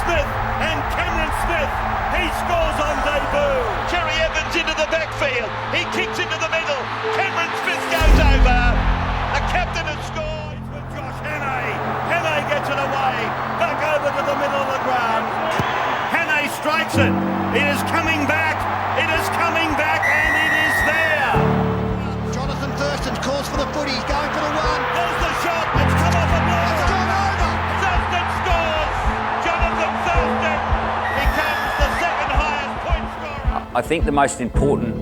Smith, and Cameron Smith, he scores on debut. Jerry Evans into the backfield, he kicks into the middle, Cameron Smith goes over. The captain has scored with Josh Hannay. Hannay gets it away, back over to the middle of the ground. Hannay strikes it, it is coming back, and it is there. Jonathan Thurston calls for the footy, he's going for the run. There's the shot, it's come off a blow. It's gone over. Thurston scores. Jonathan Thurston becomes the second highest point scorer. I think the most important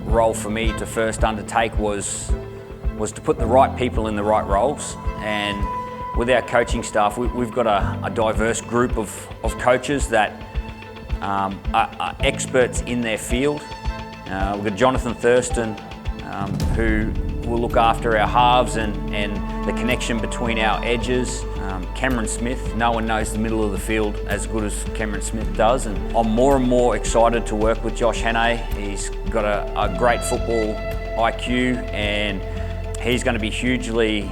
role for me to first undertake was to put the right people in the right roles. And with our coaching staff, we've got a diverse group of coaches that are experts in their field. We've got Jonathan Thurston, who will look after our halves and the connection between our edges. Cameron Smith, no one knows the middle of the field as good as Cameron Smith does, and I'm more and more excited to work with Josh Hannay. He's got a great football IQ, and he's going to be hugely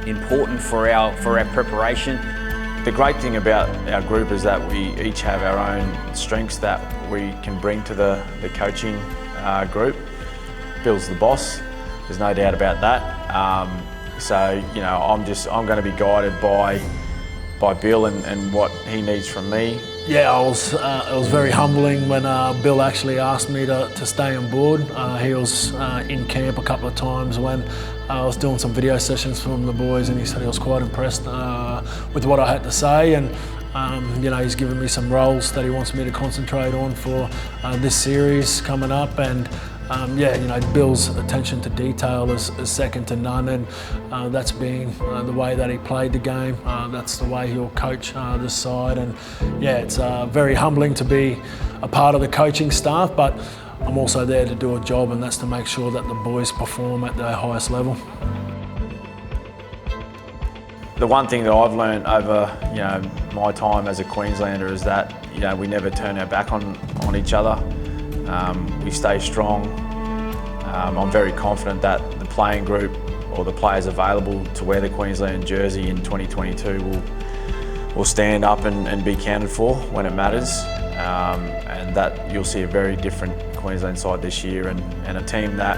important for our preparation. The great thing about our group is that we each have our own strengths that we can bring to the coaching group. Bill's the boss, there's no doubt about that. So you know, I'm going to be guided by Bill and what he needs from me. Yeah, it was very humbling when Bill actually asked me to stay on board. He was in camp a couple of times when I was doing some video sessions from the boys, and he said he was quite impressed with what I had to say, and you know, he's given me some roles that he wants me to concentrate on for this series coming up. And yeah, you know, Bill's attention to detail is second to none, and that's been the way that he played the game. That's the way he'll coach this side, and yeah, it's very humbling to be a part of the coaching staff, but I'm also there to do a job, and that's to make sure that the boys perform at their highest level. The one thing that I've learned over my time as a Queenslander is that we never turn our back on each other. We stay strong. I'm very confident that the playing group or the players available to wear the Queensland jersey in 2022 will stand up and be counted for when it matters, and that you'll see a very different Queensland side this year, and a team that,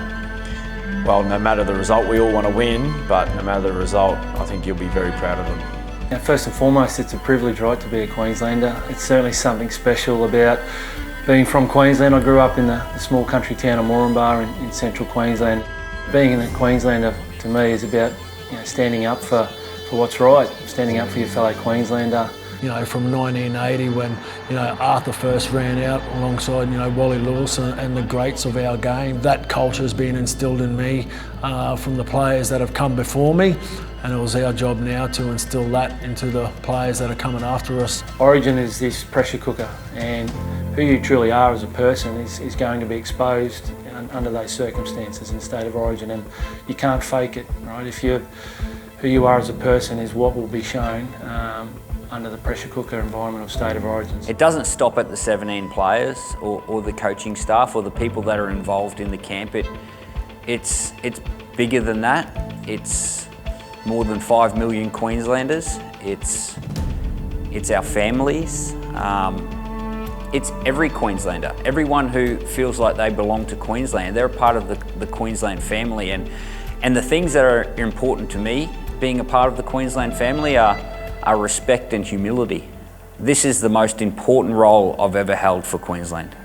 well, no matter the result, we all want to win, but no matter the result, I think you'll be very proud of them. Now, first and foremost, it's a privilege, right, to be a Queenslander. It's certainly something special about being from Queensland. I grew up in the small country town of Moranbah in central Queensland. Being a Queenslander to me is about standing up for what's right, standing up for your fellow Queenslander. You know, from 1980 when Arthur first ran out alongside Wally Lewis and the greats of our game, that culture has been instilled in me from the players that have come before me, and it was our job now to instill that into the players that are coming after us. Origin is this pressure cooker, and who you truly are as a person is going to be exposed under those circumstances in the state of origin, and you can't fake it, right? Who you are as a person is what will be shown under the pressure cooker environment of state of origins. It doesn't stop at the 17 players or the coaching staff or the people that are involved in the camp. It's bigger than that. It's more than 5 million Queenslanders. It's our families. It's every Queenslander. Everyone who feels like they belong to Queensland, they're a part of the Queensland family. And the things that are important to me, being a part of the Queensland family, are respect and humility. This is the most important role I've ever held for Queensland.